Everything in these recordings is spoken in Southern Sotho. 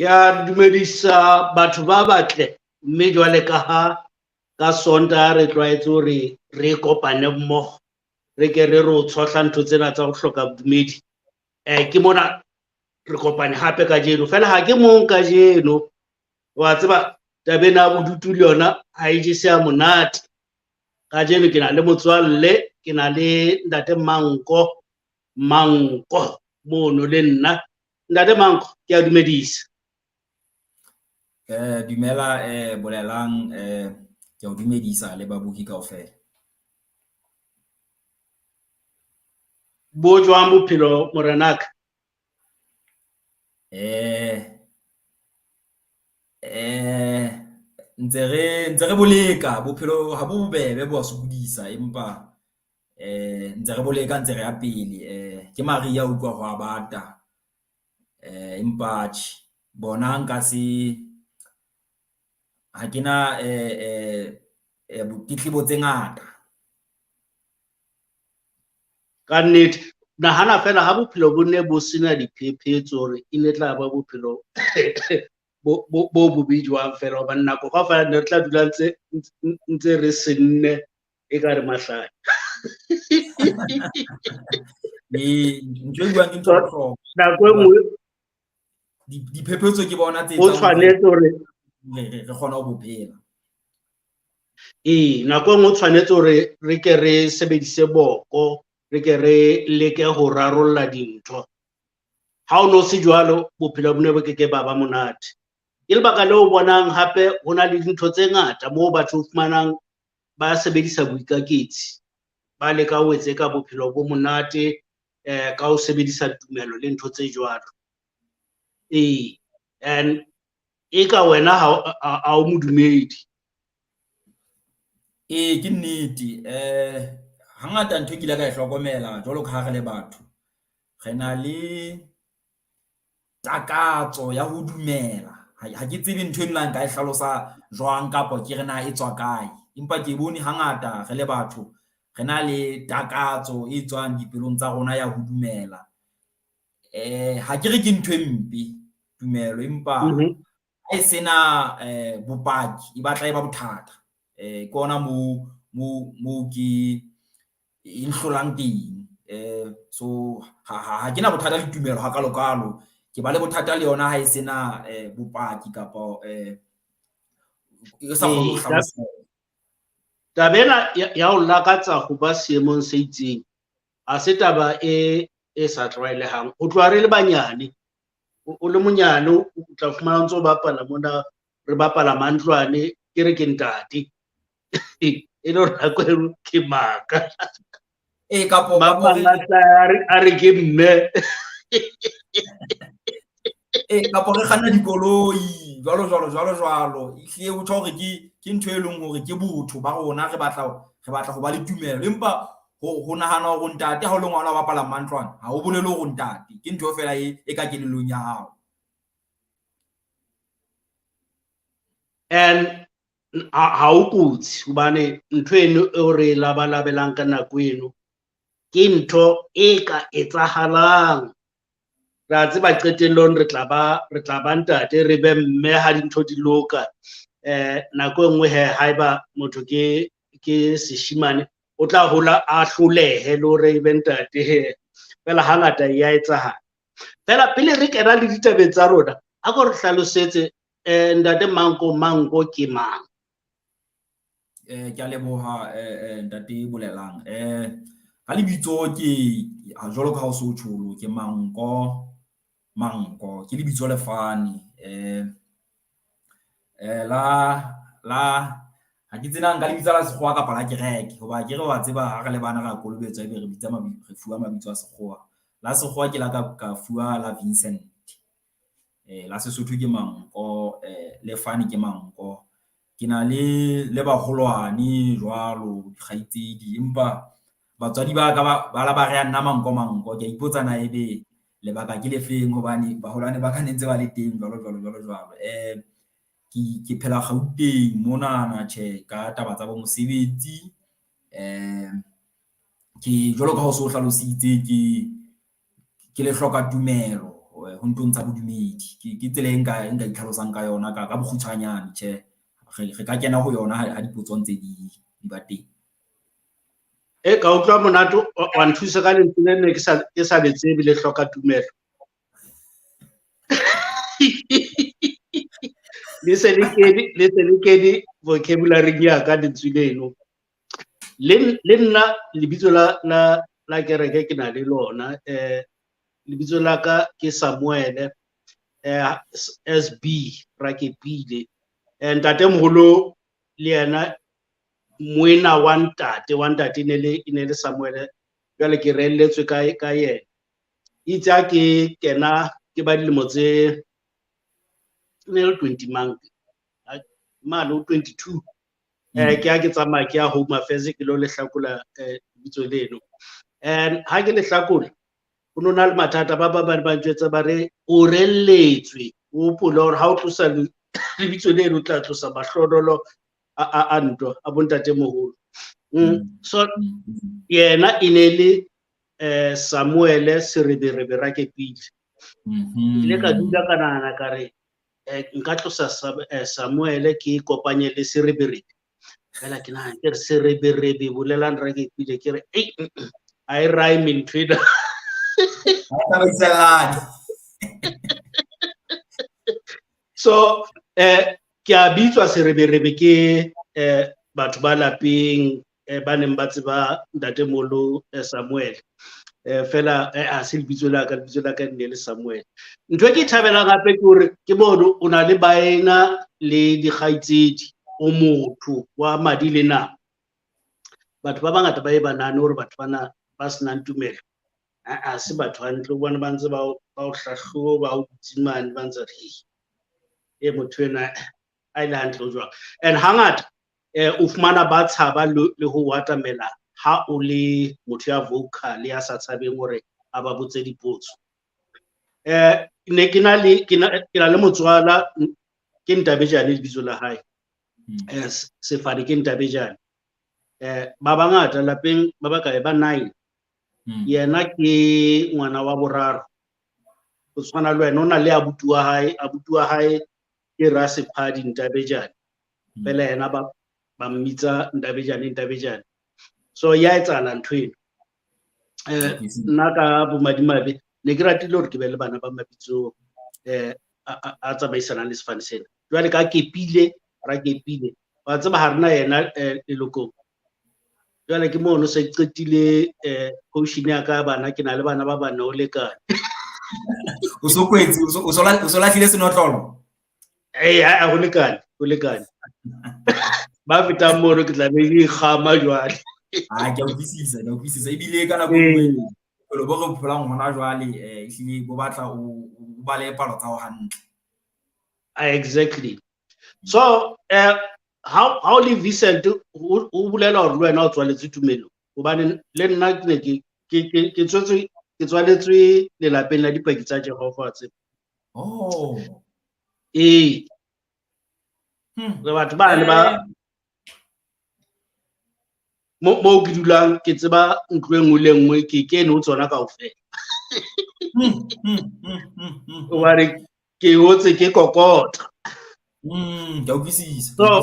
Ke a dumedisa batho ba batle, mme jwale ka Sontaha re tlwaetse hore re kopane mmoho re ke re o tshotla ntho tsena tsa ho hloka bodumedi. Ke mona re kopane hape kajeno, fela ha ke mong kajeno, wa tseba taba ena ya bodutu le yona ha e je se ya monate. Kajeno ke na le motswalle, ke na le ntate Manko mono le nna. Ntate Manko, ke a dumedisa. Dumela bolelang ke o dumedisa le babuhi kaofela. Bo jwang bophelo morenaka? Ntse re boleka bophelo ha bo bobebe bo a sokodisa, empa ntse re boleka, ntse re ya pele. Ke Maria utlwa ho abata, empa bona nka se ha kena ditletlebo tse ngata. Ka nnete, nahana fela ha bophelo bo ne bo sena diphephetso hore e ne tla ba bophelo bo bobe jwang fela, hobane nako kaofela ne re tla dula ntse re senne e ka re mahlanya. Ntho e buang ke ntho bohlokwa. Nako e nngwe diphephetso ke bona tse o tshwanetse hore re kgona ho bophela. Nako e nngwe o tshwanetse hore re ke re sebedise boko, re ke re leke ho rarolla dintho. Ha o no se jwalo, bophelo bo ne bo ke ba monate. Ke lebaka leo bonang hape ho na le dintho tse ngata moo batho fumanang ba sebedisa boikaketsi, ba leka ho etsa ka bophelo bo monate ka ho sebedisa tumelo le ntho tse jwalo. And e ka wena ha o modumedi. Ke nnete, hangata ntho ke ile ka e hlokomela jwalo ka ha re le batho, re na le takatso ya ho dumela. Ha ke tsebe ntho ena nka e hlalosa jwang kapa ke re na e tswa kae, empa ke bone hangata re le batho re na le takatso e tswang dipelong tsa rona ya ho dumela. Ha ke re ke ntho e mpe tumelo, empa ha e sena bopaki e batla e ba bothata. Ke ona moo ke inhlolang teng. So ha ke na bothata le tumelo ha kalo, ke ba le bothata le yona ha e sena bopaki kapa e sa kgone ho hlalosa. Taba ena ya ho lakatsa ho ba seemong se itseng ha se taba e sa tlwaelehang. O tloha re le banyane, o le monyane o tla fumana ntso bapala mona, re bapala mantlwane ke re ke ntate e le hore nako eo ke maka, Kapo a re ke mme. Kapo re kganna dikoloi jwalo. Ehlile ho tjho hore ke ntho e leng hore ke botho ba rona, re batla ho ba le tumelo. Empa ho nahana hore ntate ha o le ngwana wa bapala mantlwane, ha o bolele hore ntate ke ntho fela e ka kelellong ya hao. And ha o kutsi hobane ntho eno e re labalabelang ka nako eno ke ntho e ka etsahalang. Ra tseba qetellong re tla ba ntate, re be mme ha dintho di loka. Nako e nngwe haeba motho ke seshimane, o tla hola a hlolehe le hore e be ntate fela hangata ya etsahala. Fela pele re kena le ditabeng tsa rona, a ko re hlalosetse ntate Manko ke mang? Ke a leboha ntate bolelang. Ha lebitso ke jwalo ka ha o so tjholo, ke Manko ke lebitso le fane. Ha ke tsena nka lebitsa la sekgowa kapa la kereke, hoba ke re wa tseba ha re le bana ra kolobetswa ebe re fuwa mabitso a sekgowa. La sekgowa ke la ka fuwa la Vincent. La Sesotho ke Manko, le fane ke Manko. Ke na le baholwane jwalo, dikgaitsedi, empa batswadi ba ka ba la ba re nna Manko. Ke ipotsa na ebe lebaka ke le feng hobane baholwane ba ka ntse ba le teng jwalo. Ke phela Gauteng mona tjhe, ka taba tsa bo mosebetsi. Ke jwalo ka ha o so hlalositse ke le hloka tumelo ho ntong tsa bodumedi ke tsela e nka itlhalosang ka yona ka bokgutshwanyane tjhe re ka kena ho yona ha dipotso ntse di ba teng. Ka utlwa monate wa nthusa ka lentswe le ne ke sa le tsebe le hloka tumelo. le se le kedi vocabulary ya ka lentswe leno. Le nna lebitso la kereke ke na le lona, lebitso la ka ke Samuel SB Rakeepile, ntatemoholo le yena moena wa ntate ne le Samuel, jwale ke reelletswe ka yena. Itse a ke kena ke ba dilemo tse ne le 20 mano 22, ke ha ke tsamaya ke ya Home Affairs ke lo le hlakola bitso leno. And ha ke le hlakola ho nona le mathata ba njwetsa ba re o relletswe o hopola hore ha o tlosa lebitso leno o tla tlosa mahlonolo a ntwa a bontatemoholo. So yena e ne le Samuel Sereberebe Rakeepile. Ile ka dula ka nahana ka re nka tlosa Samuel ke kopanye le Sereberebe, fela ke nahana ke re Sereberebe bolelang Rakeepile, ke re I rhyme in Twitter. So ke a bitswa Sereberebe ke batho ba lapeng ba neng ba tseba ntatemoholo Samuel, fela a se lebitso la ka ne le Samuel. Ntho e ke thabelang gape ke hore ke bono o na le baena le dikgaitsedi o motho wa madi le nama. Batho ba bangata ba e banane hore batho bana ba senang tumelo a se batho hantle, bona ba ntse ba o hlahloba o tsimane ba ntse re motho ena a ile hantle jwang. And hangata o fumana ba tshaba le ho watamela ha o le motho ya vocal ya sa tshabeng hore a ba botse dipotso. Ne ke na le motswala ke Ntabejane lebitso la hae, Sefane ke Ntabejane. Ba bangata lapeng ba bakae ba 9, yena ke ngwana wa boraro. Ho tshwana le wena o na le abuti wa hae ke Rasephadi Ntabejane, fela yena ba mmitsa Ntabejane. So ya etsahala ntho eno. Nna ka bomadimabe ne ke ratile hore ke be le bana ba mabitso a tsamaisanang le sefane sena. Jwale ka Rakeepile wa tseba ha rena yena lelokong. Jwale ke mono se qetile coaching ya ka bana, ke na le bana ba bana o lekane. O so kwetse o so lahlile senotlolo. Ha ho lekane. Ba feta mono ke tla be ke khama jwale. Ke a utlwisisa ebile ka nako nngwe lo bo re phelang hona jwale ehlile bo batla o bale palo tsa ho hantle. Exactly. So how le Vincent o bulela hore le wena o tswaletswe tumelo, hobane le nna ke tswaletswe lelapeng la dipaki tsa Jehova tsebe. Re batho ba ne ba mo ke dulang ke tseba ntlo e nngwe le nngwe ke kene ho tsona kaofela. Hobane ke hotse ke kokota. Ke a utlwisisa.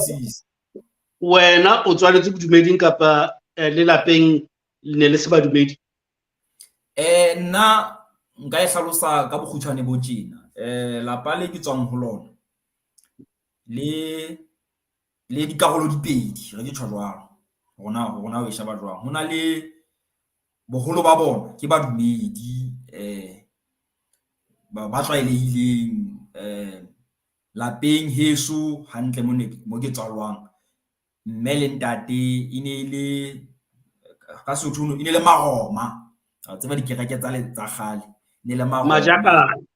Wena o tswaletswe bodumeding kapa lelapeng le ne le se badumedi? Nna nka e hlalosa ka bokgutshwane bo tjena. Lapa le ke tswang ho lona le dikarolo di pedi, re ke tjho jwalo. Rona o e sheba jwang. Hona le boholo ba bona ke badumedi ba tlwaelehileng lapeng heso hantle mo ke tswalwang. Mme le ntate e ne le ka Sesotho e ne le maroma. A tseba dikereke tsa kgale ne le maroma. Majakane.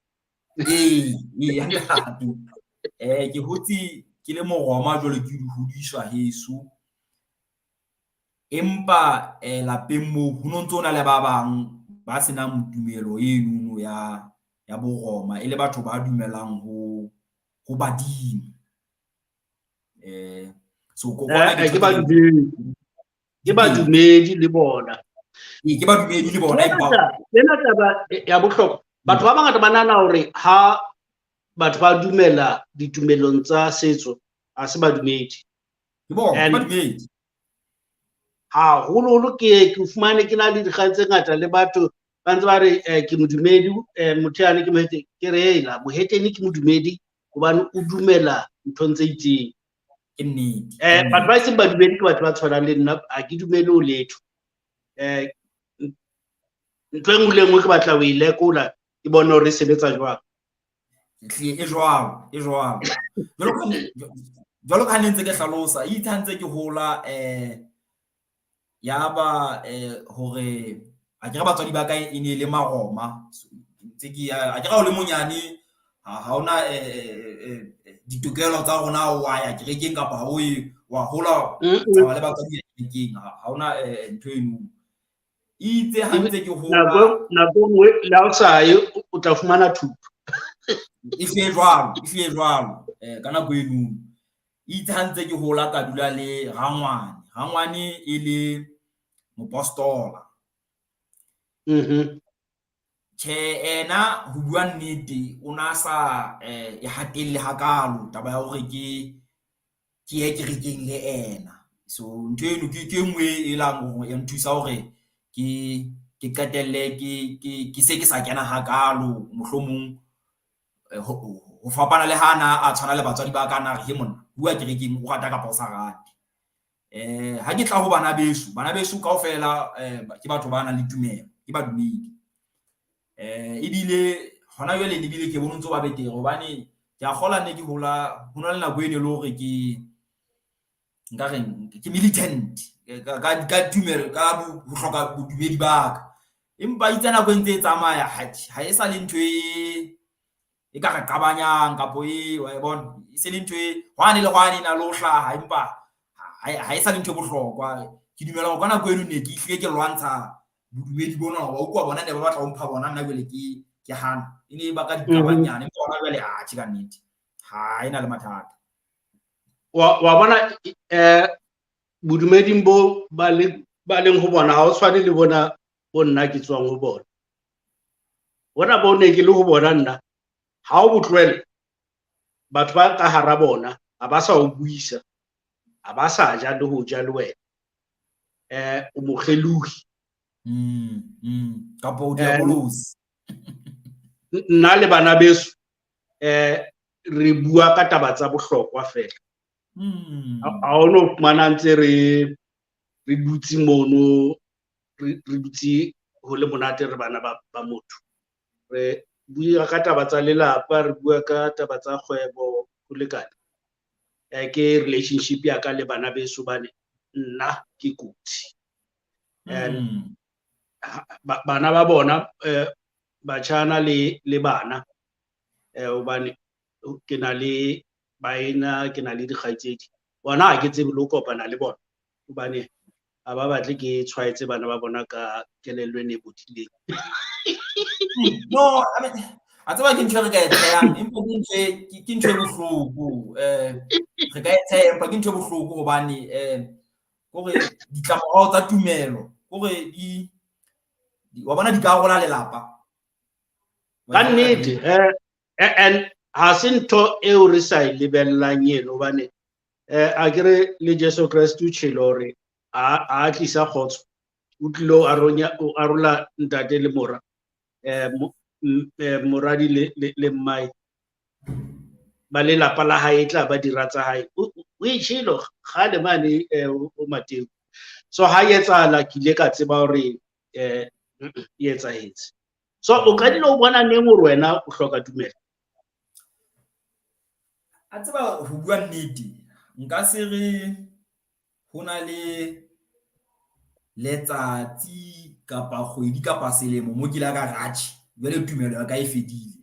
Ke hotse ke le moroma jwale ke hodiswa heso. Empa lapeng moo ho no ntso na le ba bang ba senang tumelo eno ya boroma, e le batho ba dumelang ho badimo. So ke badumedi le bona. Ke badumedi le bona Lena taba ya bohlokwa batho ba bangata ba nahana hore ha batho ba dumela ditumelong tsa setso ha se badumedi. Ke bona, ke And badumedi. haholoholo ke fumane ke na le dikgang tse ngata le batho ba ntse ba re ke modumedi, motho yane ke mohete, ke re hela moheteni ke modumedi hobane o dumela nthong tse itseng. Ke nnete. Batho ba seng badumedi ke batho ba tshwanang le nna, ha ke dumele ho letho. Ntho e nngwe le nngwe ke batla ho e lekola ke bone hore e sebetsa jwang. E jwalo. Jwalo ka ha ne ntse ke hlalosa, itse ha ntse ke hola yaba hore akere batswadi ba ka e ne le maroma, ntse ke akere ha o le monyane ha ona ditokelo tsa rona wa ya kerekeng kapa ha o wa hola tsamaya le batswadi kerekeng, ha ona ntho eno. Itse ha ntse ke hola nako nngwe le ha o sa ye o tla fumana thuto. e hle jwalo ka nako eno. Itse ha ntse ke hola ka dula le rangwane e le mopostola. Tjhe, ena ho bua nnete o na sa e hatelle hakalo taba ya hore ke ye kerekeng le ena. So ntho eno ke nngwe e lang hore e nthusa hore ke qetelle ke se ke sa kena hakalo, mohlomong ho fapana le hana a tshwana le batswadi ba ka na re he monna bua kerekeng o rata kapa o sa rate. Ha ke tla ho bana beso kaofela ke batho ba nang le tumelo, ke badumedi. Ebile hona jwale lebile ke bone ntse ba betere hobane ke a kgola ne ke hola hona le nako ene le hore ke militant ka tumelo ka ho hloka bodumedi ba ka. Empa itse nako e ntse e tsamaya ha e sa le ntho e ka re qabanyang kapo wa bona e se le ntho hwane na lo hlaha, empa ha e sa le ntho e bohlokwa. Ke dumela hore ka nako eno ne ke ihlile ke lwantsha bodumedi bona, wa utlwa bona ne ba batla ho mpha bona, nna jwale ke hana e ne ba ka diqabanyana, empa hona jwale atjhe ka nnete ha ena le mathata. Wa bona bodumeding bo ba leng ho bona ha o tshwane le bona bo nna ke tswang ho bona. Bona bo ne ke le ho bona nna ha o botlwela batho ba ka hara bona ha ba sa o buisa, ha ba sa ja le ho ja le wena, o mokgelohi Kapo o diabolosi. Nna le bana beso re bua ka taba tsa bohlokwa fela. Ha o no fumana ntse re dutse mono re dutse ho le monate re bana ba motho. Re bua ka taba tsa lelapa, re bua ka taba tsa kgwebo ho lekana. Ke relationship ya ka le bana beso bane nna ke kutsi. Bana ba bona batjhana le bana hobane ke na le baena, ke na le dikgaitsedi, bona ha ke tsebe le ho kopana le bona hobane ha ba batle ke tshwaetse bana ba bona ka kelello e ne bodileng. No, I mean, a tseba ke ntho e re ka e thehang, empa ke ntho e bohloko. Re ka e theha, empa ke ntho e bohloko hobane kore ditlamorao tsa tumelo kore wa bona di ka rola lelapa. Ka nnete, and ha se ntho eo re sa e lebellang eno hobane akere le Jesu Kriste o tjhelo hore a tlisa kgotso, o tlilo o arola ntate le mora, moradi le mmae, ba lelapa la hae tla ba dira tsa hae, o e tjhelo kgale mane o Mateo. So ha etsahala ke ile ka tseba hore e etsahetse. So o ka dilo bona neng hore wena o hloka tumelo? A tseba ho bua nnete, nka se re hona le letsatsi kapa kgwedi kapa selemo mo ke la ka ratjhe jwale tumelo ya ka e fedile.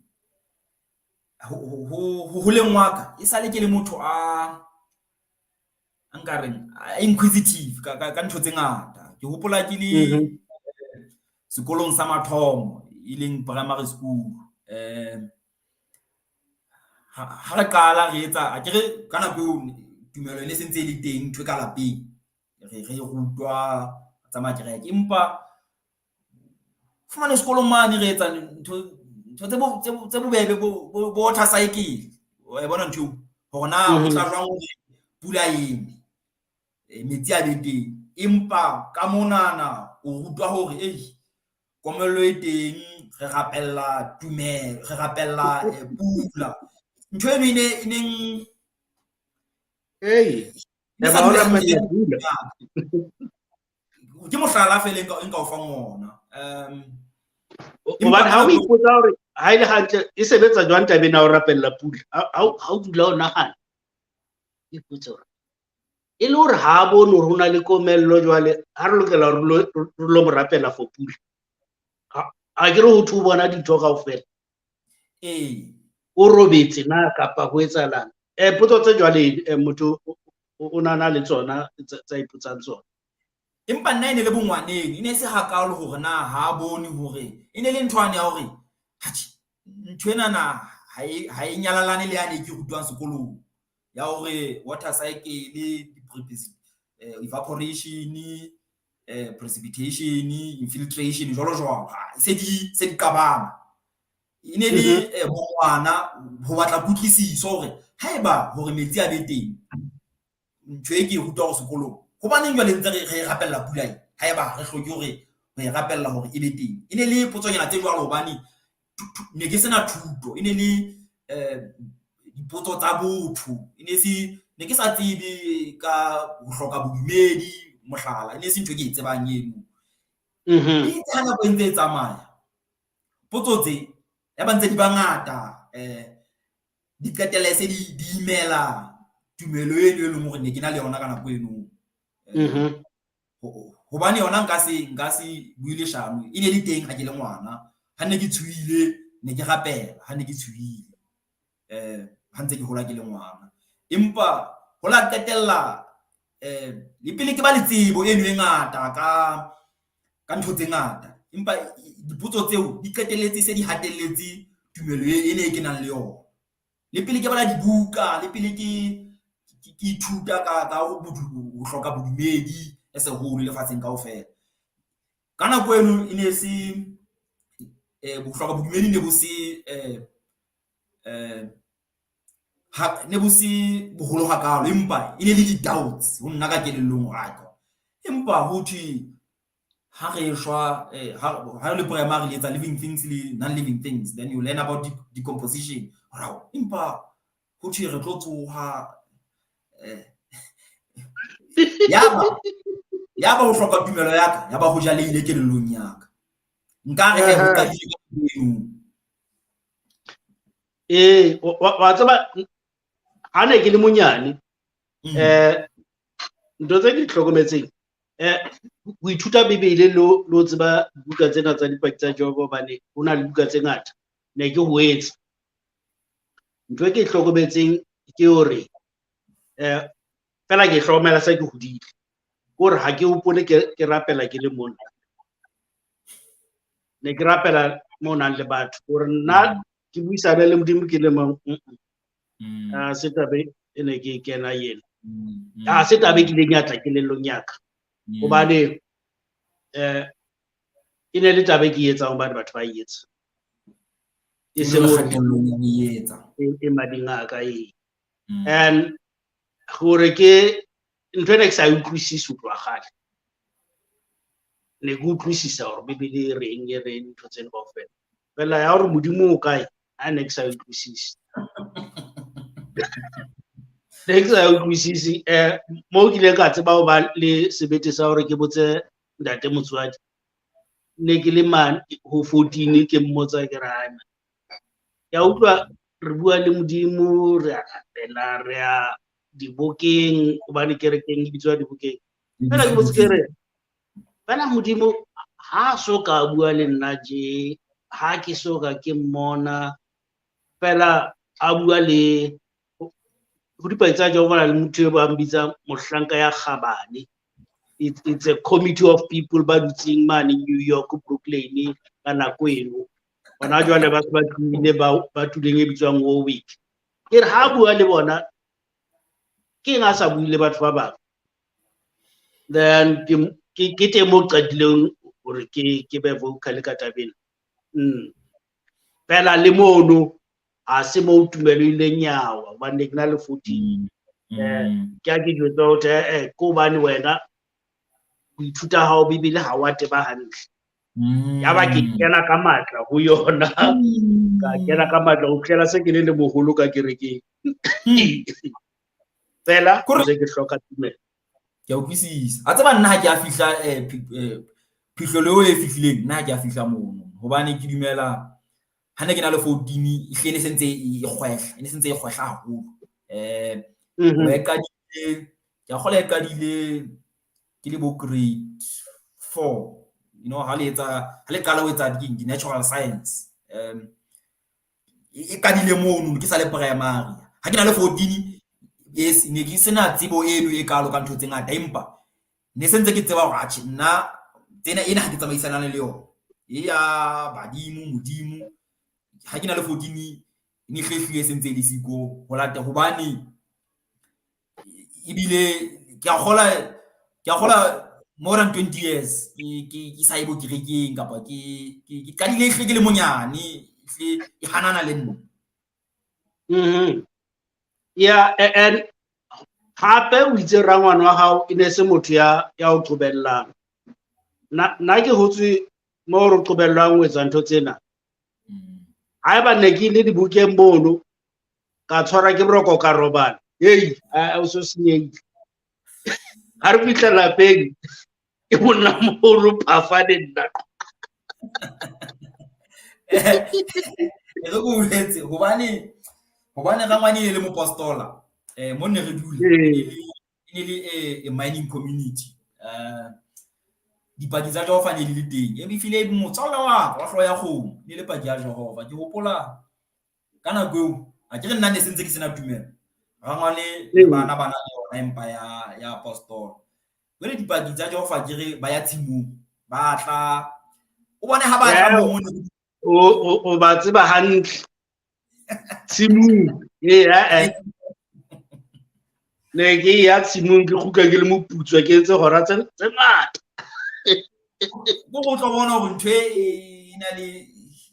Ho leng wa ka e sale ke le motho a nkareng inquisitive ka ntho tse ngata. Ke hopola ke le sekolong sa mathomo e leng primary school. Ha re qala re etsa akere ka nako eo tumelo ne sentse le teng ntho ka lapeng, re rutwa tsa makereke, empa fumane sekolong mane re etsa ntho tse bobebe bo watercycle wa bona ntho hona o tla jwang hore pula ene metsi a beteng empa ka monana o rutwa hore komello e teng re rapella tumelo re rapella pula ntho eno ineng ba ora pula ke mohlala fela nka o fang ona hobane ha o ipotsa hore ha ile hantle e sebetsa jwang tabeng ya ho rapella pula ha o dula o nahana ipotsa hore e le hore ha bone hore hona le komello jwale ha re lokela hore re lo mo rapella for pula ha ke re ho thu bona dintho kaofela o robetse na kapa ho etsahalang potso tse jwale motho o nana le tsona tsa ipotsang tsona empa nna ene le bongwaneng ene se hakalo hore na ha bone hore ene le nthwane ya hore ntho ena na ha e nyalalane le yane ke rutwang sekolong ya hore water cycle evaporation precipitation infiltration jwalo se di qabana ine le bongwana ho batla kutlwisiso hore haeba hore metsi a beteng ntho e ke rutwa go sekolong hobaneng jwale ntse re rapella pula haeba re hloke hore re rapella hore e be teng ine le potsonyana tse jwalo hobane ne ke sena thuto ine le dipotso tsa botho ne ke sa tsebe ka ho hloka bodumedi mohlala ine se ntho ke e tsebang eno e tsana go ntse tsamaya potso tse ya ba ntse di bangata di qetella se di imela tumelo eno e leng hore ne ke na le yona ka nako eno hobane yona nka se buile shano e ne le teng ha ke le ngwana ha ne ke tshuile ne ke rapela ha ne ke tshuile ha ntse ke hola ke le ngwana empa ho la qetella le pele ke ba le tsebo eno e ngata ka ntho tse ngata empa dipotso tseo di qetelletse se di hatelletse tumelo ene ke nang le yona le pele ke bala dibuka le pele ke ithuta ka ho hloka bodumedi e se hole lefatsheng kaofela ka nako eno ene se bo hloka bodumedi ne bo se ne bo se boholo hakalo empa ene le di-doubts ho nna ka kelellong raka empa ho thwe ha re shwa ha le primary le etsa living things le non-living things then you learn about decomposition empa ho thwe re tlo tsoha yaba ho hloka tumelo ya ka yaba ho jalehile kelellong ya ka nka re ho ka wa tsaba ha ne ke le monyane ntho tse ke hlokometseng ho ithuta bibele lo tseba buka tsena tsa dipaki tsa Jehova bane hona le buka tse ngata ne ke ho etsa ntho e ke hlokometseng ke hore fela ke hlokomela sa ke hodile hore ha ke hopole ke rapela ke le mona ne ke rapela mona le batho hore nna ke buisana le modimo ke le mong se tabe ene ke kena yena se tabe ke le nyatla kelellong ya ka hobane ene le tabe ke etsa hobane batho ba etsa e se e mading a ka and hore ke ntho ena ke sa utlwisisi utlwa gale ne ke utlwisisa hore bibele e reng ntho tsena kaofela fela ya hore modimo o kae ha ne ke sa utlwisisi ne ke sa utlwisisi mo ke ile ka tseba ho ba le sebete sa hore ke botse ntate motswadi ne ke le man ho 14 ke mmotsa ke rana ya utlwa re bua le modimo re a rapela re a dibokeng hobane kerekeng e bitswa dibokeng fela ke botse kere bana modimo ha so ka bua le nna je ha ke so ka ke mmona fela a bua le ho dipaki tsa Jehova le motho e ba mbitsa mohlanka ya kgabane it's a committee of people ba dutseng mane New York Brooklyn ka nako eno bona jwale ba tlile ba tuleng e bitswang Warwick ke re ha bua le bona ke nga sa buile batho ba bang then ke temo qadileng hore ke be vocal ka tabeng fela le mono ha se mo tumelileng nyawa hobane ke na le 14 ke a ke jwetsa ho ke hobane wena ho ithuta hao Bibele ha wa teba hantle ya ba ke kena ka matla ho yona ka kena ka matla ho fihlela se ke le moholo ka kerekeng fela se ke hloka tumelo. Ke a utlwisisa a tseba nna ha ke a fihla phihlelo e fihlileng nna ha ke a fihla mono hobane ke dumela ha ne ke na le 14 ehlile ne sentse e kgwehla haholo ho e qadile ke a kgola e qadile ke le bo grade 4 ha le qala ho etsa di natural science e qadile mono ke sa le primary ha ke na le 14 yes ne ke sena tsebo eno e kalo ka ntho tse ngata empa ne sentse ke tseba hore atjhe nna ena ha ke tsamaisana le yona ya badimo modimo ha ke na le 14 ne hlehliwe sentse le siko ho lata hobane ebile ke a kgola more than 20 years ke sa ibo kerekeng kapa ke qadile hle ke le monyane hle e hanana le nna yeah and hape o itse rangwana wa hao e ne se motho ya o qobellang nna ke hotswe mo re qobellang ho etsa ntho tsena haeba ne ke le dibukeng mono ka tshwara ke boroko ka robala o so senyehile ha re fihla lapeng ke monna moholo phafane nna re go uletse hobane rangwane e le mopostola mo ne re dula e le a mining community dipaki tsa Jehova ne le teng e bifile motswala wa hloya ya kgomo ne le paki ya Jehova ke hopola kana go a ke re nna ne sentse ke sena tumelo rangwane le bana le yona empa ya apostol le dipaki tsa Jehova ke re ba ya tshimong ba tla o bone ha ba tla mo o ba tseba hantle tshimong ne ke ya tshimong ke khuka ke le moputswa ke etse hora tse ngata go tlo bona hore ntwe e na le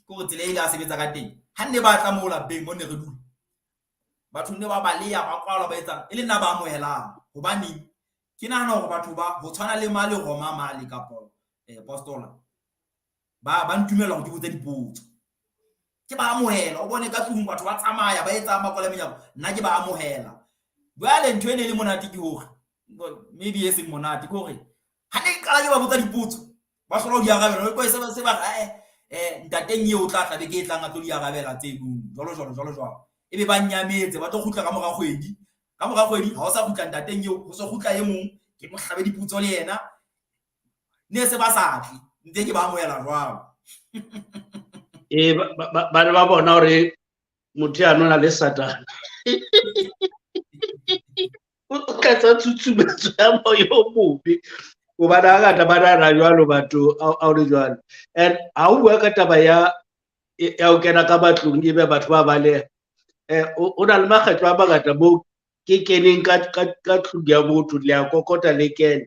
go tsela ile a sebetsa ka teng ha ne ba tla mo lapeng mo ne re dula batho ne ba baleya ba kwala ba etsa e le nna ba amohelang hobane ke nahana hore batho ba ho tshwana le male Roma male kapo apostola ba ntumela ho dibotsa dipotso ke ba amohela o bone ka tlung batho ba tsamaya ba etsa makola menyako nna ke ba amohela bale ntwe ne le monate ke hore maybe eseng monate ke hore ha ne qala ke ba botsa dipotso ba hlola di arabela ko se ba ntateng eo tla tla be ke tlang a tlo di arabela tse jalo ebe ba nyametse ba tlo khutla ka mora kgwedi ha o sa khutla ntateng eo ho so khutla e mong ke mo hlabe dipotso le yena ne se ba satli ntse ke ba amohela jwalo ba bona hore motho ya nona le satana o ka tsa tsutsumetso ya moyo mobe o ba ngata ba ra jwalo batho a le jwalo and ha o bua ka taba ya o kena ka batlong ebe batho ba baleha o na le makgetlo a mangata mo ke keneng ka tlung ya botho le a kokota le kene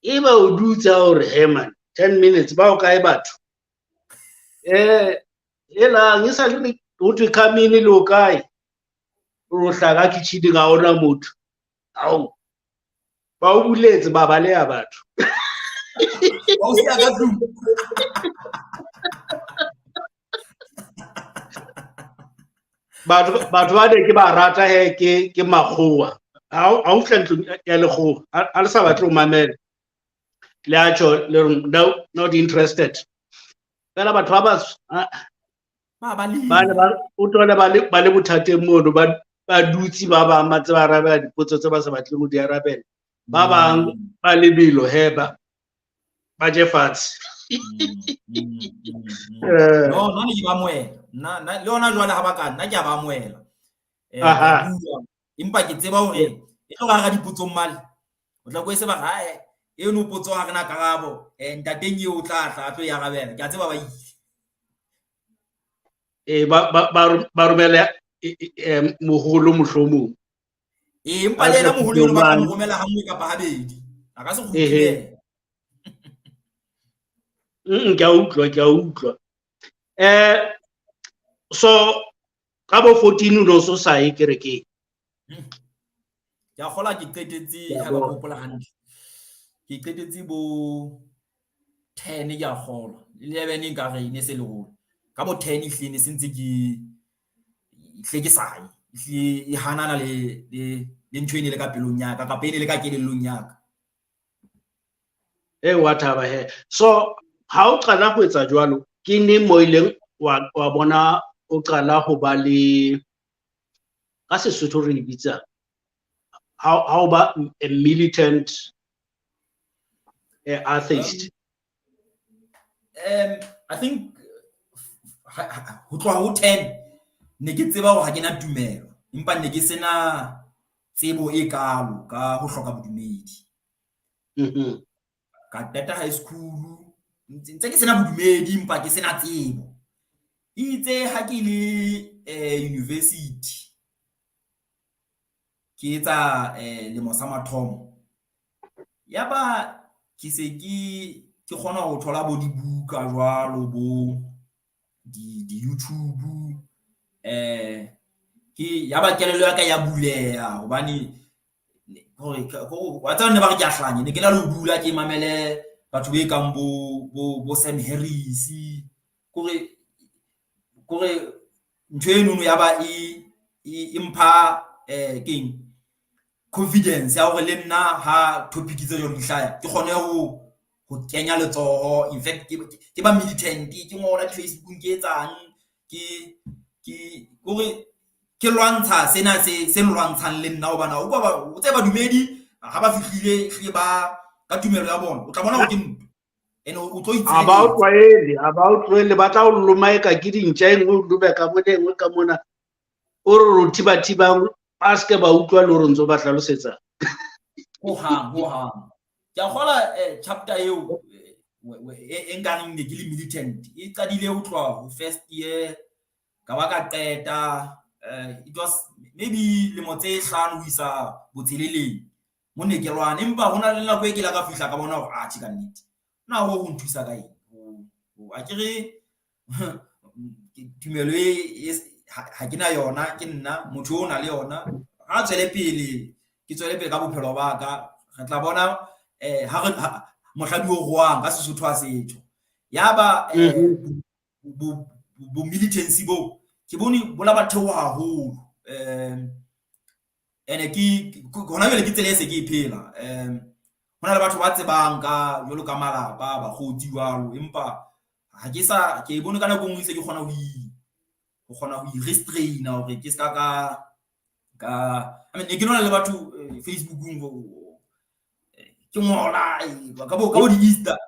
ebe o dutsa hore man 10 minutes ba o kae batho elang e sa le ho thwe khamine le o kae o hlaga kitchen ga ona motho au ba o buletse ba baleha batho ba o sia ka tlung batho ba ne ke ba rata ke makgowa ha o fihla ntlong ya lekgowa ha le sa batle ho mamela le a tjho le no not interested fela batho ba batsho o tlola ba le bothateng mono ba dutsi ba bang ba tse ba arabela dipotso tse ba sa batleng ho di arabela ba bang ba lebelo ba je fatshe no ne ke ba moela nna le ona jwale ha ba ka nna ke a ba moela empa ke tseba hore e tlo ga dipotso mmale o tla go e se ba gae e no potso ha rena karabo ntateng eo tla tlo ya arabela ke a tseba ba ba romela moholo mohlomong empa le ena moholo ba ka mo romela ha mwe kapa habedi a ka se khutlile ke a utlwa So ka bo 14 o no so sa e kerekeng. Ya kgola ke qetetse ha ba hopola hantle. Ke qetetse bo 10 ya kgola. 11 ka re ne se le hole. Ka bo 10 ehlile se ntse ke sai. Ehlile e hanana le ntho ene le ka pelong ya ka ene le ka kelellong ya ka. Wa thaba he. So ha o qala go etsa jwalo ke ne mo ileng wa bona o qala ho ba le ka Sesotho re bitsa how ba a militant atheist. I think ho tloha ho 10 ne ke tseba hore ha ke na tumelo empa ne ke sena tsebo e kalo ka ho hloka bodumedi. Ka qeta high school ntse ke sena bodumedi empa ke sena tsebo. Itse ha ke le university ke etsa lemo sa mathomo yaba ke se ke kgona ho thola bo dibuka jwalo bo di YouTube ke yaba kelelo ya ka ya buleha hobane hore wa tsana ne ba re ke ahlanye ne ke la lo dula ke mamele batho be kang bo Sam Harris kore ntho eno yaba e mpha keng confidence ya hore le nna ha topic tse jalo di hlaya ke kgone ho kenya letsoho. In fact ke ba militant ke ngola di Facebook ke etsang ke kore ke lwantsha sena se lwantshang le nna hobana o tseba dumedi ha ba fihlile hle ba ka tumelo ya bona o tla bona hore ke mpe ene o tlo itshireletsa about le batla o loma ka ke dintja engwe o lube ka mone engwe ka mona o re ro thiba aske ba utlwa le hore ntse ba hlalosetsa ho hang ke a kgola chapter eo e nkang ne ke le militant e qadile ho tloha ho first year ka ba ka qeta it was maybe le motse 5 ho isa botsheleleng mo ne ke lwana empa hona le nako e ke la ka fihla ka bona hore ka nnete na ho nthusa ka eng a kere tumelo ha ke na yona ke nna motho o na le yona ha tswele pele ke tswele pele ka bophelo ba ka re tla bona ha mohladi o roang ka Sesotho a setho yaba bo militancy bo ke bone bola batho haholo ene ke hona jwale ke tsele se ke iphela hona le batho ba tsebang ka jwalo ka malapa ba kgotsi jwalo empa ha ke sa ke bone ka nako ngwe se ke kgona ho restrain hore ke ska ka I mean ke nona le batho Facebook-ung ke ngola ka bo di Easter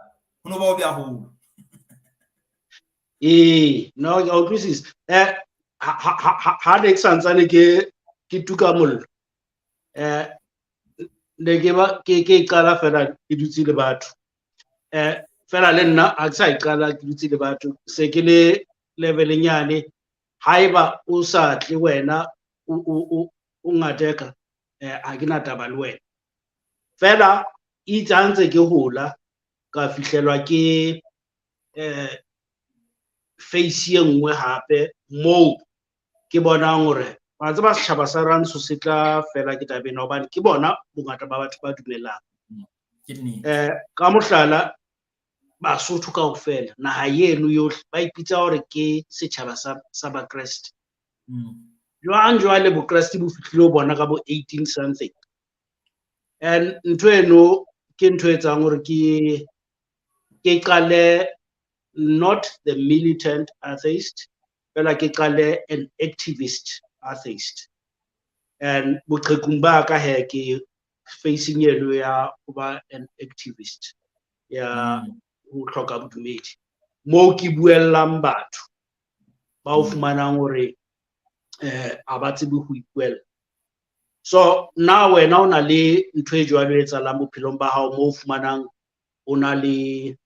hono ba o bya ho no o utlwisisa ha ne ke santsane ke tuka mollo ne ke qala fela ke dutse le batho fela le nna a ke sa iqala ke dutse le batho se ke le level nyane haiba o sa tle wena o ngateka ha ke na taba le wena fela itse ntse ke hola ka fihlelwa ke face ye nngwe hape moo ke bonang hore ba tseba setjhaba sa rantsho se tla fela ke tabeng hobane ke bona bongata ba batho ba dumelang ka mohlala Basotho kaofela naha yeno yohle ba ipitsa hore ke setjhaba sa ba Kreste jwale bo Kreste bo fihlile ho bona ka bo 18 something and ntho eno ke ntho etsang hore ke qale not the militant atheist fela ke qale an activist atheist and boqhekung ba ka he ke facing eno ya ho ba an activist ya ho hloka bodumedi moo ke buellang batho ba o fumanang hore a ba tsebe ho ipuella. So now wena o na le ntho e jwalo e etsahalang bophelong ba hao moo o fumanang o na le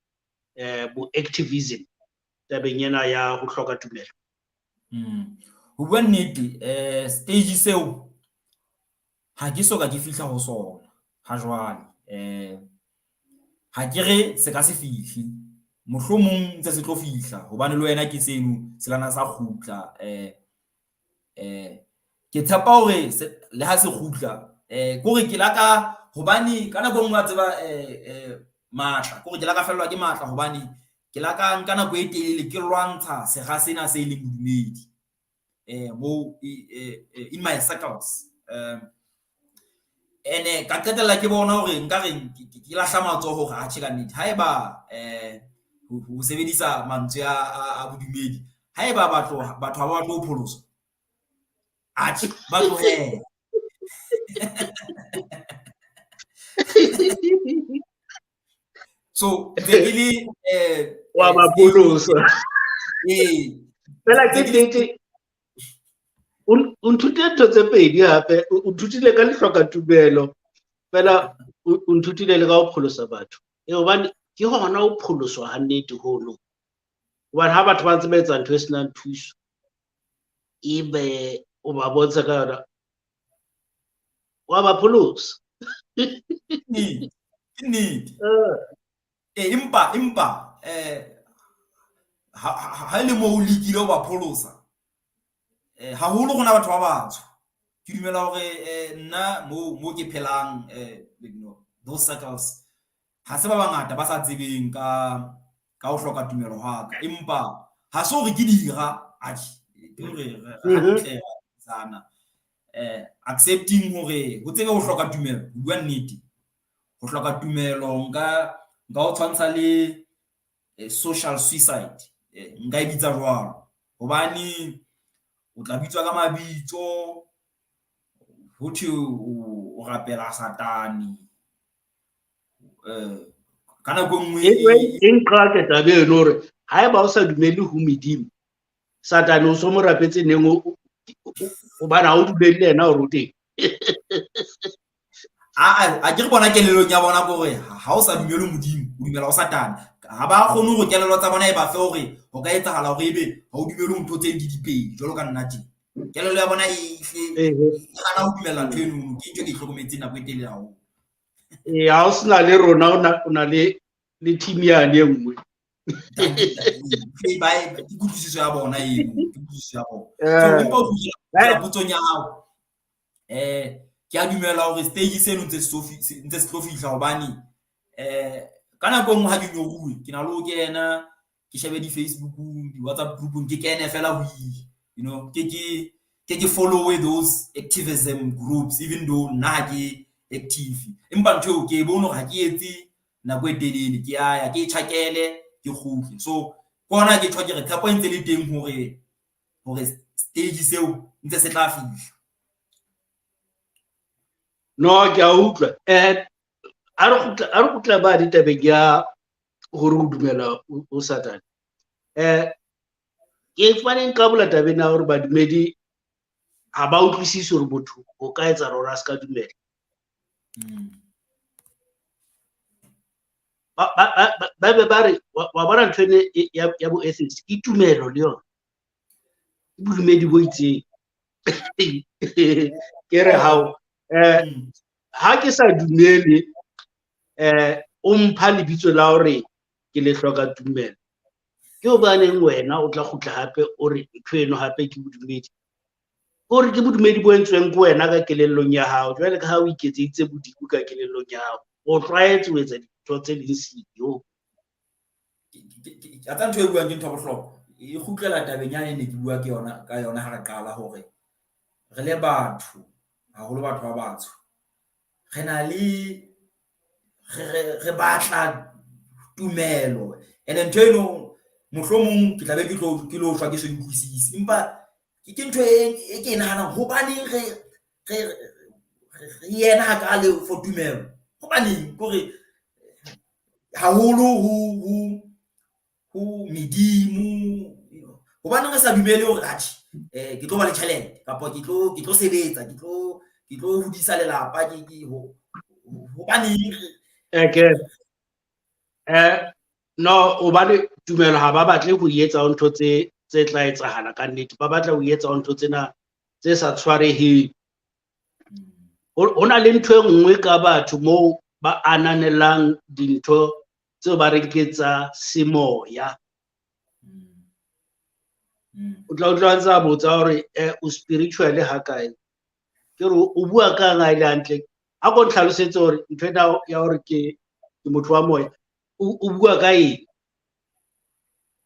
bo activism tabeng ena ya ho hloka tumelo. Ho bua nnete stage seo ha ke soka ke fihla ho sona ha jwale ha ke re se ka se fihle mohlomong ntse se tlo fihla hobane le wena ke seno selana sa khutla ke tshepa hore le ha se khutla kore ke la ka hobane kana go nngwe tseba matla kore ke la ka fellwa ke matla hobane ke la ka nka nako e telele ke lwantsha sega sena se le modumedi mo in my circles ene ka qetella ke bona hore nka re ke lahla matsoho hore a tsheka nnete haeba ho sebedisa mantswe a bodumedi haeba batho ha ba tlo pholoso athe ba tlohele so really wa mapoloso fela ke nnete o nthutile ntho tse pedi hape o nthutile ka lehloka tumelo fela o nthutile le ka ho pholosa batho hobane ke hona ho pholoswa ha nnete hono hobane ha batho ba ntse ba etsa ntho e senang thuso ebe o ba bontsha ka yona wa ba pholosa nnete empa ha le mo o lekile ho ba pholosa haholo gona batho ba batsho ke dumela hore nna mo ke phelang those circles ha se ba bangata ba sa tsebeng ka ho hloka tumelo haka empa ha se hore ke dira ke hore sana accepting hore ho tsebe ho hloka tumelo ho bua nnete ho hloka tumelo nka o tshwantsha le social suicide nka e bitsa jwalo hobane o tla bitswa ka mabitso ho thwe o rapela satani kana go nngwe e nqaka tabe eno hore haeba o sa dumele ho medimo satani o so mo rapetse neng o bana ha o dumelle yena o ruteng a ke re bona kelelong ya bona gore ha o sa dumele modimo o dumela o satani ha ba kgone go kelelo tsa bona e ba fe hore ho ka etsahala hore ebe ha o dumele ntho tse di dipedi jalo ka nna teng kelelo ya bona e kana o dumela ntho eno ke ntho ke hlokometse nako e telele haholo ha o sena le rona o na le team yane e nngwe ke kutlwisiso ya bona eno ke kutlwisiso ya bona so empa o fihla potsong ya hao ke a dumela hore stage seno ntse se tlo fihla hobane ka nako nngwe ha ke nyoruwe ke na le ho kena ke shebe di Facebook di WhatsApp group ke kene fela ho you know ke follow those activism groups even though nna ke active empa ntho ke bona hore ha ke etse nako e telele ke ya ke tshakele ke khutle so kona ke tshwa ke re tshepo ntse le teng hore stage seo ntse se tla fihla. No ke a utlwa a re gutla ba ditabeng ya hore o dumela o satani ke faneng ka bola tabeng ya hore badumedi ha ba utlwisise hore motho o ka etsa rona se ka dumela ba be ba re wa bona ntho ya bo atheist ke tumelo le yona ke bodumedi bo itseng ke re hao ha ke sa dumele o mpha lebitso la hore ke le hloka tumelo ke hobaneng wena o tla khutla hape o re ntho eno hape ke bodumedi gore ke bodumedi bo entsweng ke wena ka kelellong ya hao jwale ka ha o iketseditse bodimo ka kelellong ya hao o tlwaetse ho etsa dintho tse leng siyo a tsa ntho e buang ke ntho ya bohlokwa e kgutlela tabeng yane ne ke bua ka yona ha re qala hore re le batho haholo batho ba batsho re na le re batla tumelo ene ntho eno mohlomong ke tlabe ke lo shwa ke se utlwisisi empa ke ntho e ke nahanang hobaneng re yena ha ka le for tumelo hobaneng gore haholo ho medimo hobaneng re sa dumele hore athi ke tlo ba le tjhelete kapa ke tlo sebetsa ke tlo hodisa lelapa ke hobaneng no hobane tumelo ha ba batle ho etsa ntho tse tla etsahala ka nnete ba batla ho etsa ntho tsena tse sa tshwareheng hona le ntho e nngwe ka batho mo ba ananelang dintho tseo ba reng ke tsa semoya. O tla utlwa ntse a botsa hore o spiritual ha kae, ke re o bua ka nga ile hantle, a ko ntlhalosetse hore ntho ena ya hore ke motho wa moya o bua ka eng.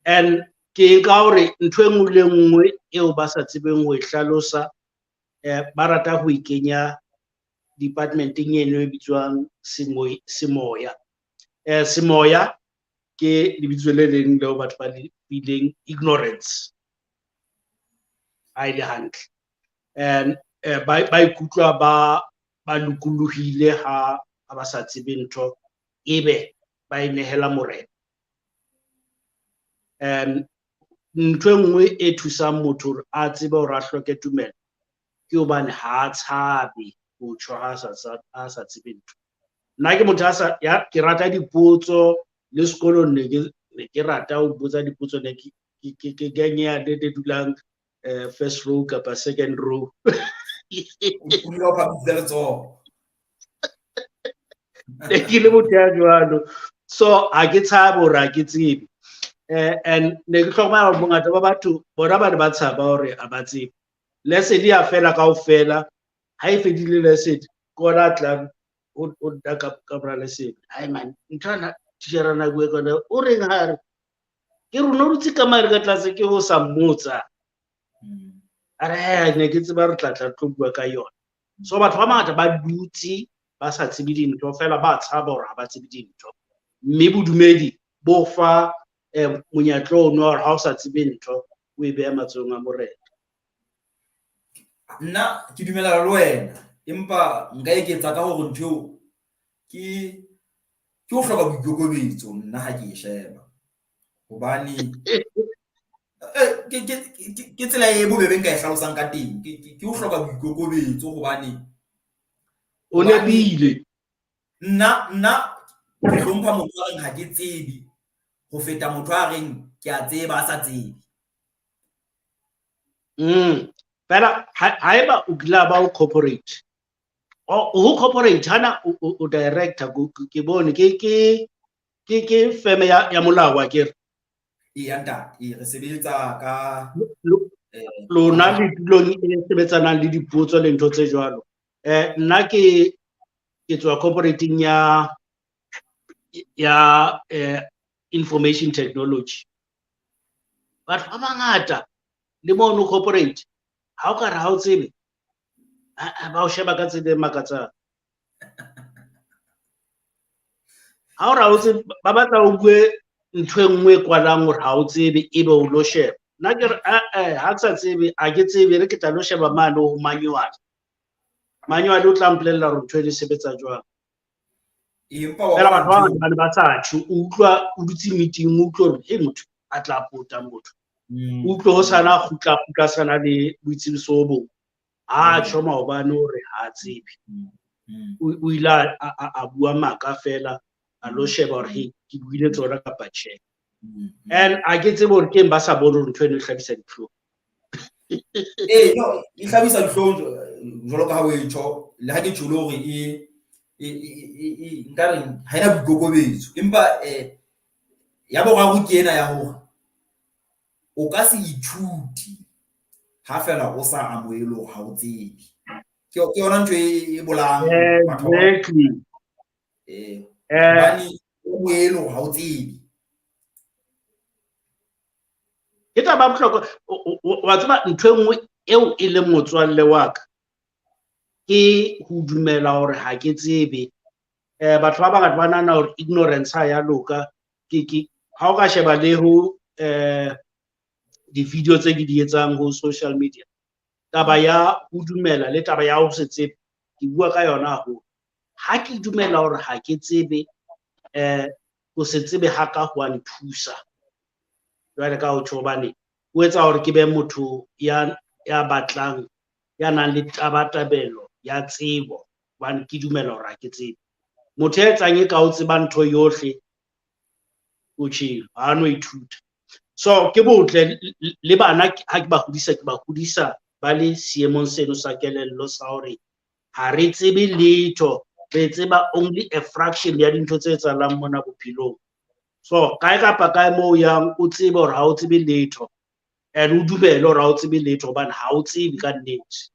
And ke ka hore ntho e nngwe le nngwe eo ba sa tsebeng ho e hlalosa ba rata ho ikenya departmenteng eno e bitswang semoya. Semoya ke lebitso le leng leo batho ba bileng ignorance a ile hantle, and ba ikutlwa ba lokolohile ha ba sa tsebe ntho ebe ba inehela morena. And ntho e nngwe e thusang motho hore a tsebe hore a hloke tumelo ke hobane ha tshabe ho tjho ha sa tsebe ntho. Nna ke motho ke rata dipotso le sekolong ne ke rata ho botsa dipotso, ne ke genya le dulang first row kapa second row. Ke le motho ya jwalo, so ha ke tshabe hore ha ke tsebe. And ne ke hlokomela hore bongata ba batho bona ba ne ba tshaba hore ha ba tsebe. Lesedi ya fela kaofela, ha e fedile lesedi kona tla o nna ka mora lesedi. Hai man, nthwana tishera na bue kona o reng ha re ke rona o dutse ka mare ka tlase ke ho sa mmotsa. Are ne ke tseba re tla tlo bua ka yona. So batho ba bangata ba dutse ba sa tsebe dintho fela, ba tshaba hore ha ba tsebe dintho, mme bodumedi bo fa monyetla ono hore ha o sa tsebe ntho o e beha matsohong a morena. Nna ke dumela le wena, empa nka eketsa ka hore ntho ke ho hloka boikokobetso. Nna ha ke e sheba hobane ke tsela e bobebe nka e hlalosang ka teng, ke ho hloka boikokobetso hobane o nepile. Nna ke hlompha motho a reng ha ke tsebe ho feta motho a reng ke a tseba a sa tsebe. Fela haeba o kila ba o corporate o corporate hana o director ke bone ke firm ya molao wa ke re re sebetsa ka lona le tulong e sebetsanang le dipotso le ntho tse jwalo. Nna ke tswa corporating ya information technology. Batho ba bangata le mono corporate ha o ka re ha o tsebe ba o sheba ka tsebe makatsang. Ha o ra o tsebe ba batla o bue ntho e nngwe kwalang hore ha o tsebe ebe o lo sheba. Nna ke re ha ke sa tsebe a ke tsebe re ke tla lo sheba mane ho manual o tla mpolella hore ntho e sebetsa jwang. Fela batho ba bangata ba ne ba sa tjho, utlwa o dutse meeting o utlwa hore he motho a tla pota motho, utlwa ho sana kgutla sana le boitsebiso bo bong a tjho maobane hore ha tsebe. O ile a bua maka fela a lo sheba hore he ke buile tsona kapa tjhe. And a ke tsebe hore keng ba sa bone hore ntho eno e hlabisa dihlong. No, e hlabisa dihlong jwalo ka ha o e tjho, le ha ke tjholo hore nkare ha ena boikokobetso, empa ya boraro ke ena ya hore o ka se ithuti ha fela o sa amohele hore ha o tsebe. Ke yona ntho e bolang batho ba hobane o amohele hore ha o tsebe. Ke taba bohlokwa wa tseba ntho e nngwe eo e leng motswalle wa ka ke ho dumela hore ha ke tsebe. Batho ba bangata ba nahana hore ignorance ha ya loka. Ha o ka sheba le ho di-video tse ke di etsang ho social media, taba ya ho dumela le taba ya ho se tsebe ke bua ka yona haholo. Ha ke dumela hore ha ke tsebe ho se tsebe ha ka ho a nthusa jwale ka ho tjho hobane o etsa hore ke be motho ya batlang, ya nang le tabatabelo ya tsebo hobane ke dumela hore ha ke tsebe. Motho ya etsang e ka o tseba ntho yohle o tjhelo ha no ithuta. So ke botle le bana ha ke ba hodisa ba le seemong seno sa kelello sa hore ha re tsebe letho, re tseba only a fraction ya dintho tse etsahalang mona bophelong. So kae kapa kae moo yang o tsebe hore ha o tsebe letho, and o dumele hore ha o tsebe letho hobane ha o tsebe ka nnete.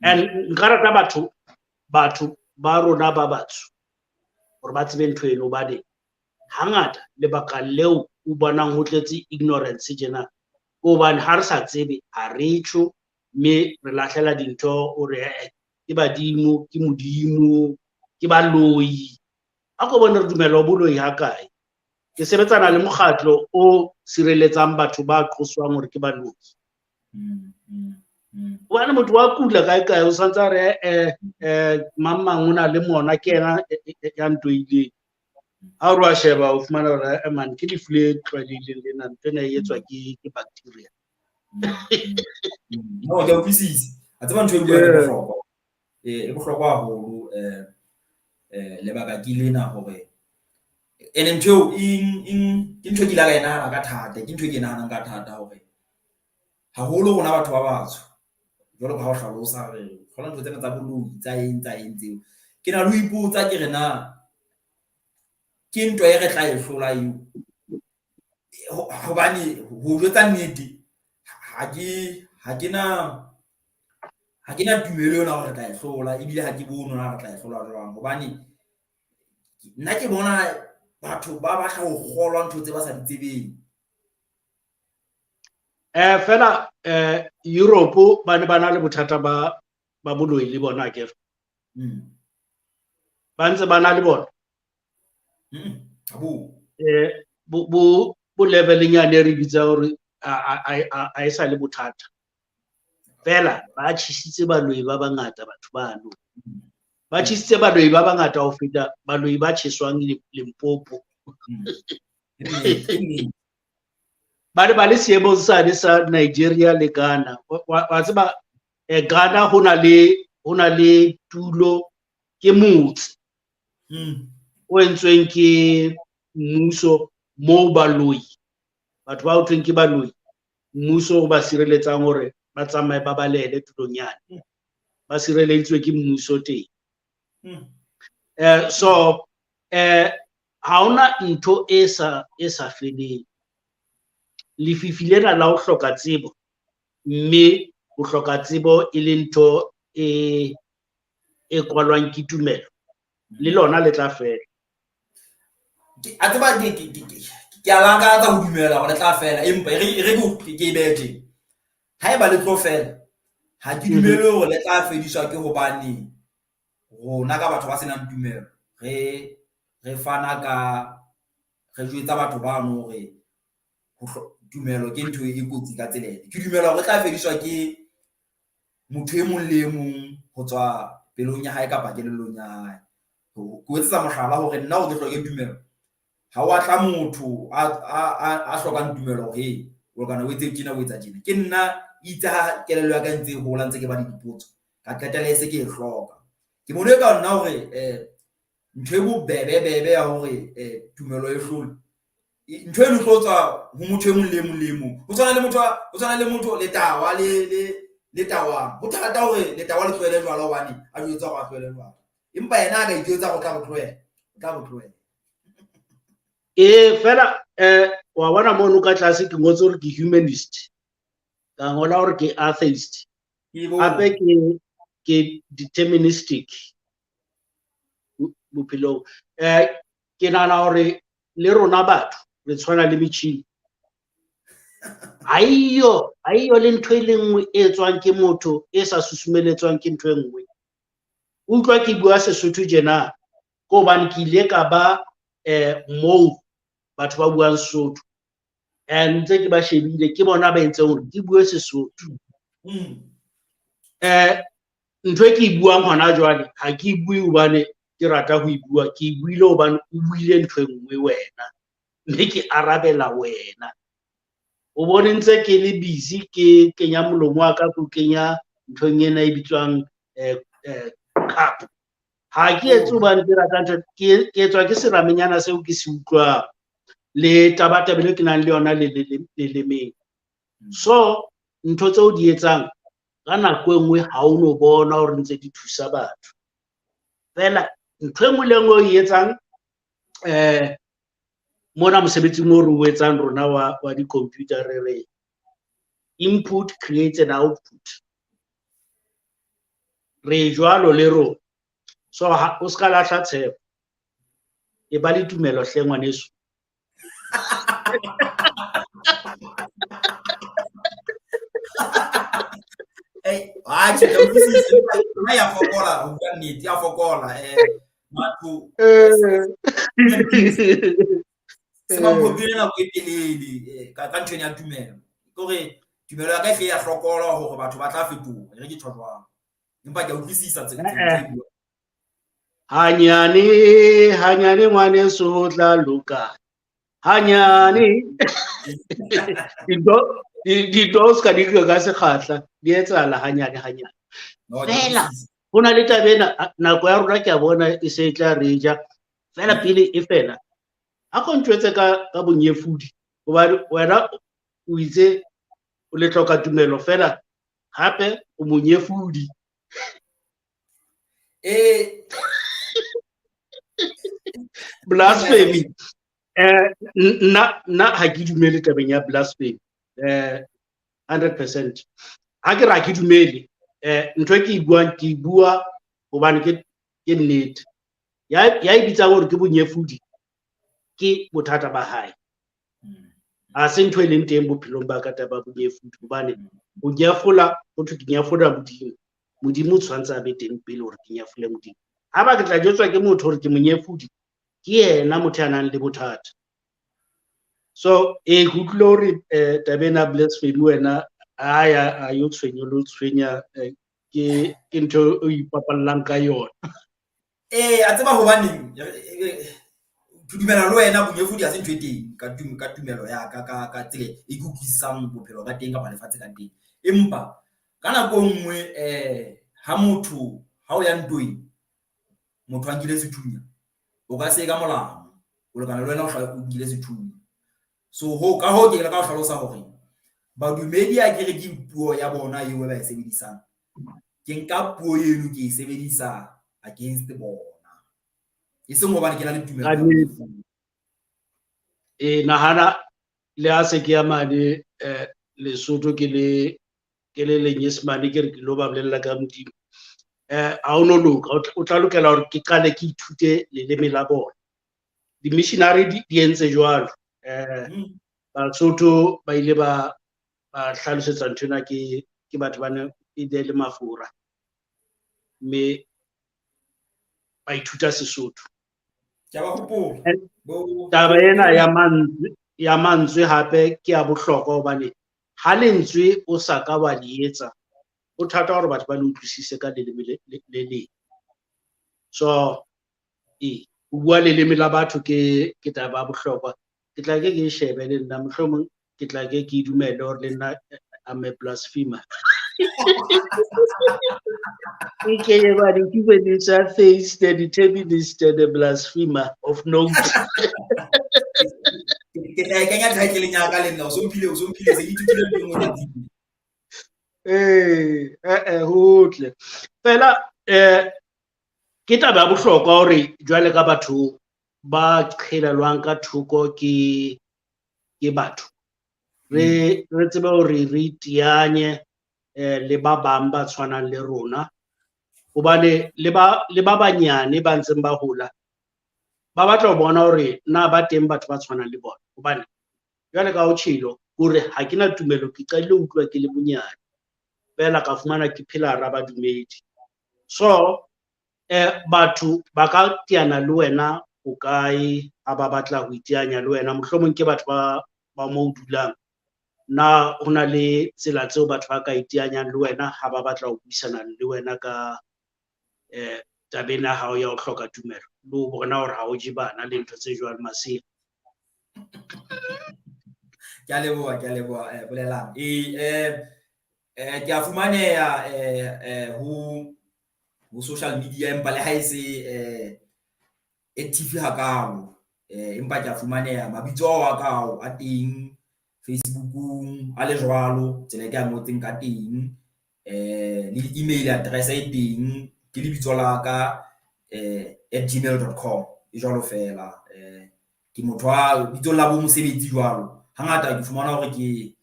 And nka rata batho ba rona ba batsho hore ba tsebe ntho eno, hobane hangata lebaka leo o bonang ho tletse ignorance tjena hobane ha re sa tsebe ha re tjho, mme re lahlela dintho hore ke badimo, ke modimo, ke baloi. Ha ko bona re dumela ho boloi ha kae? Ke sebetsana le mokgatlo o sireletsang batho ba qoswang hore ke baloi. Hobane motho wa kula kae o santsa re mang o na le mona ke ena ya ntoileng. Ha o re wa sheba o fumana hore man ke lefu le tlwaelehileng lena, ntho ena e etswa ke bacteria. No, ke utlwisisa. A tseba ntho e buang e bohlokwa. E bohlokwa haholo lebaka ke lena hore ene ntho ke ntho ke la ka ena ka thata, ke ntho ke nahanang ka thata hore haholo rona batho ba batsho jwalo ka ha o hlalosa re hona ntho tsena tsa boloi tsa eng tseo. Ke na le ho ipotsa ke re na ke ntwa e re tla e hlola eo hobane ho jwetsa nnete ha ke na tumelo yona hore re tla e hlola, ebile ha ke bone hore re tla e hlola jwang hobane nna ke bona batho ba batla ho kgolwa ntho tse ba sa di tsebeng. Fela Europe ba ne ba na le bothata ba boloi le bona akere. Ba ntse ba na le bona. Bo leveleng yane re bitsa hore a e sa le bothata. Fela ba tjhisitse baloi ba bangata batho bano. Ba tjhisitse baloi ba bangata ho feta baloi ba tjheswang Limpopo. Ba le seemong sane sa Nigeria le Ghana. Wa tseba Ghana ho na le tulo ke motse o entsweng ke mmuso moo baloi, batho ba hothweng ke baloi, mmuso o ba sireletsang hore ba tsamaye ba balele tulong yane, ba sireleditswe ke mmuso teng. So ha ona ntho e sa feleng. Lefifi lena la ho hloka tsebo, mme ho hloka tsebo e le ntho e kwalwang ke tumelo, le lona le tla fela. A tseba ke a lakatsa ho dumela hore le tla fela, empa ke bete haeba le tlo fela ha ke dumele hore le tla fediswa ke hobane rona ka batho ba senang tumelo re fana ka re jwetsa batho bano hore tumelo ke ntho e kotsi ka tsela ena. Ke dumela hore tla fediswa ke motho e mong le mong ho tswa pelong ya hae kapa kelellong ya hae. Ke etsetsa mohlala hore nna o ke hloke tumelo, ha wa tla motho a hlokang tumelo hore o kana o etse tjena o etsa tjena. Ke nna itse kelello ya ka ntse hola ntse ke ba le dipotso ka qetella se ke e hloka. Ke bone ka nna hore ntho e bobebe ya hore tumelo e hlole ntho e ntlotswa ho motho e mong le mong. Ho tshwana le motho le tawa le tawang. Ho thata hore le tawa le tlohele jwala hobane a jwetsa hore a tlohele jwala, empa yena a ka itjwetsa hore o tla bo tlohela. Fela wa bona mono ka tlase ke ngotse hore ke humanist, ka ngola hore ke atheist, hape ke deterministic bophelong. Ke nahana hore le rona batho re tshwana le metjhini. Aiyo le ntho e le nngwe e etswang ke motho e sa susumeletswang ke ntho e nngwe. Utlwa ke bua Sesotho tjena ko hobane ke ile ka ba moo batho ba buang Sesotho, and ntse ke ba shebile ke bona ba entseng hore ke bue Sesotho. Ntho e ke e buang hona jwale ha ke bue hobane ke rata ho e bua, ke buile hobane o buile ntho e nngwe wena, mme ke arabela wena. O bone ntse ke le busy ke kenya molomo wa ka ko kenya nthong ena e bitswang cup. Ha ke etse hobane ke rata ntho, ke etswa ke seramenyana seo ke se utlwang le tabatabelo ke nang le yona lelemeng. So ntho tseo di etsang ka nako e nngwe ha o no bona hore ntse di thusa batho. Fela ntho e nngwe le nngwe e etsang mona mosebetsing o re o etsang rona wa di-computer re input creates an output, re jwalo le rona. So o ska lahla tshepo, e ba le tumelo hle ngwaneso. Ya fokola ho bua nnete, ya fokola batho se ba mphodile nako e telele ka nthweng ya tumelo. Ke hore tumelo ya ka e ya hlokola hore batho ba tla fetoha, re ke tjho jwang. Empa ke a utlwisisa ntho e bua. Hanyane ngwaneso ho tla loka. Hanyane. Dintho ska di ka sekgahla di etsahala hanyane. Fela hona le tabena nako ya rona ke a bona e se tla reja fela pele e fela. Ha ko ntwetse ka bonyefudi hobane wena o itse o le hloka tumelo fela hape o monyefudi. Blasphemy. Nna ha ke dumele tabeng ya blasphemy 100%. Ha ke ra ke dumele ntho e ke bua hobane ke nnete. Ya e bitsang hore ke bonyefudi ke bothata ba hae. A se ntho e leng teng bophelong ba ka taba bonyefudi hobane ho nyefola ho thwe ke nyefola Modimo. Modimo o tshwantse a be teng pele hore ke nyefole Modimo. Ha ba ke tla jwetswa ke motho hore ke monyefudi, ke yena motho ya nang le bothata. So ke utlwile hore tabena blasphemy wena a yo tshwenya ke ntho o ipapallang ka yona. A tseba hobaneng ke dumela le wena bonyefudi ha se ntho e teng ka tumelo ya ka tsela e kutlwisang bophelo ka teng kapa lefatshe ka teng. Empa ka nako nngwe ha o ya ntweng motho a nkile sethunya, o ka se ka molao o lekana le wena o nkile sethunya. So ka ho ke la ka hlalosa hore badumedi a kere ke puo ya bona eo ba e sebedisang, ke nka puo eno ke e sebedisa against bona, e seng hobane ke na le tumelo. Nahana le ha se ke ya mane Lesotho ke le Lenyesemane ke re ke lo ba bolella ka Modimo. Ha o no loka, o tla lokela hore ke qale ke ithute leleme la bona. Di-missionary di entse jwalo. Basotho ba ile ba hlalosetsa nthwena ke batho ba ne e le mafura, mme ba ithuta Sesotho. Taba ena ya mantswe hape ke ya bohlokwa hobane ha lentswe o sa ka wa le etsa o thata hore batho ba le utlwisise ka leleme le leng. So ho bua leleme la batho ke taba ya bohlokwa. Ke tla ke shebe le nna mohlomong ke tla ke dumele hore le nna I'm a blasphemer. Okay, but if it's atheist, the determinist, the blasphemer of note. Hotle fela ke taba ya bohlokwa hore jwale ka batho ba qhelelwang ka thoko ke batho re tsebe hore re iteanye le ba bang ba tshwanang le rona hobane le ba banyane ba ntseng ba hola ba batla ho bona hore na ba teng batho ba tshwanang le bona hobane jwale ka ho tshilo hore ha ke na tumelo ke qadile ho utlwa ke le monyane fela ka fumana ke phela hara badumedi. So batho ba ka teana le wena o kae ha ba batla ho iteanya le wena, mohlomong ke batho ba mo dulang na hona le tsela tseo batho ba ka iteanyang le wena ha ba batla ho buisana le wena ka tabena hao ya ho hloka tumelo le ho bona hore ha o je bana le ntho tse jwalo masea. Ke a leboha bolelang ke a fumaneha ho social media empa le ha e se active hakalo empa ke a fumaneha mabitso a ka a teng Facebook-ung a le jwalo tsela ke a ngotseng ka teng le email address e teng ke lebitso la ka @gmail.com e jwalo fela ke motho wa bitso la bo mosebetsi jwalo hangata ke fumana hore ke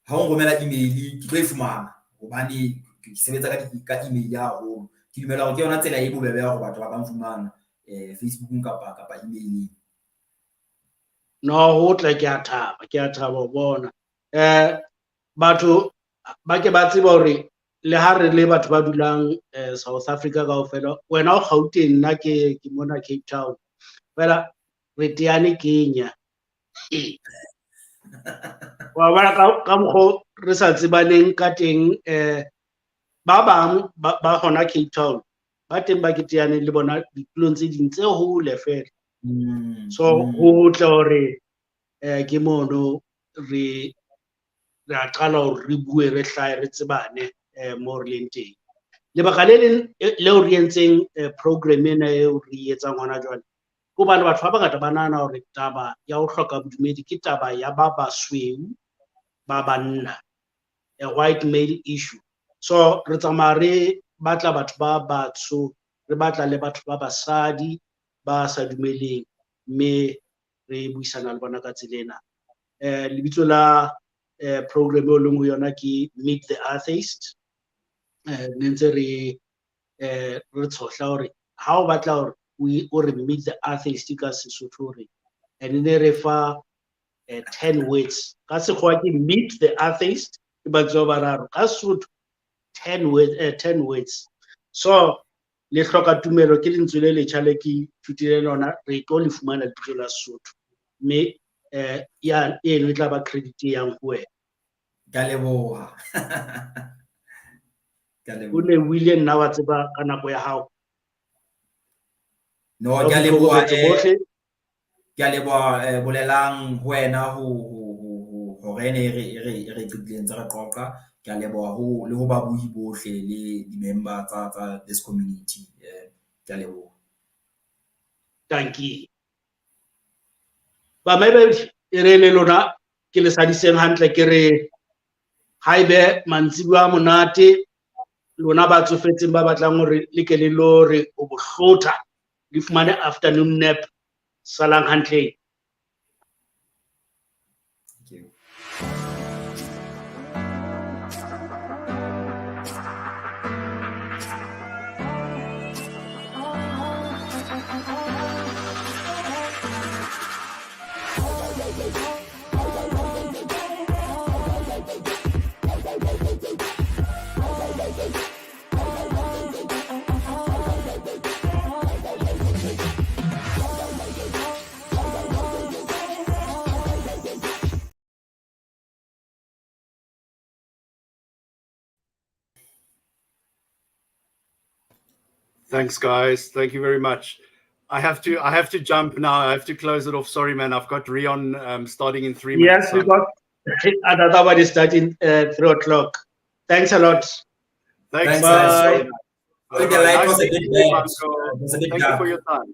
ha o romela email ke tlo e fumana hobane ke sebetsa ka email haholo. Ke dumela hore ke yona tsela e bobebe ya hore batho ba ka mfumana Facebook kapa email. No, ho tla ke a thaba ho bona batho ba ke ba tseba hore le ha re le batho ba dulang South Africa kaofela, wena o Gauteng, nna ke mona Cape Town, fela re teane Kenya. Wa bona ka mokgo re sa tsebaneng ka teng, ba bang ba hona Cape Town ba teng ba ke teaneng le bona ditulong tse ding tse hole fela. So ho tla hore ke mono re a qala hore re bue, re hlae, re tsebane mo re leng teng. Lebaka le leng leo re entseng program ena eo re etsang hona jwale, ke hobane batho ba bangata ba nahana hore taba ya ho hloka bodumedi ke taba ya ba basweu ba banna, a white male issue. So re tsamaya re batla batho ba batsho, re batla le batho ba basadi ba sa dumeleng, mme re buisana le bona ka tsela ena. Lebitso la program eo leng ho yona ke Meet the Atheist. Ne ntse re tshohla hore ha o batla hore o re Meet the Atheist ka Sesotho hore and ne re fa 10 words ka sekgowa ke Meet the Atheist ke batho ba bararo, ka Sesotho 10 words. So le hloka tumelo ke lentswe le letjha le ke fitile lona, re tlo le fumana lebitso la Sesotho, mme ya eno e tla ba credit yang ho wena. Ka leboha. O ne William nna wa tseba ka nako ya hao. No, ke a leboha bolelang ho wena hore ne re qetileng tsa re qoqa. Ke a leboha le ho ba bui bohle le di-member tsa this community. Ke a leboha. Thank you. Ba maybe re le lona ke le sadiseng hantle ke re haebe mantsibuwa monate lona ba tsofetseng ba batlang hore le ke le lore o bohlotha le fumane afternoon nap, salang hantle. Thank you. Thanks, guys. Thank you very much. I have to jump now. I have to close it off. Sorry, man. I've got Rion starting in 3 minutes. Yes, we got another one is starting 3 o'clock. Thanks a lot. Thanks, bye. guys. Thank you for your time.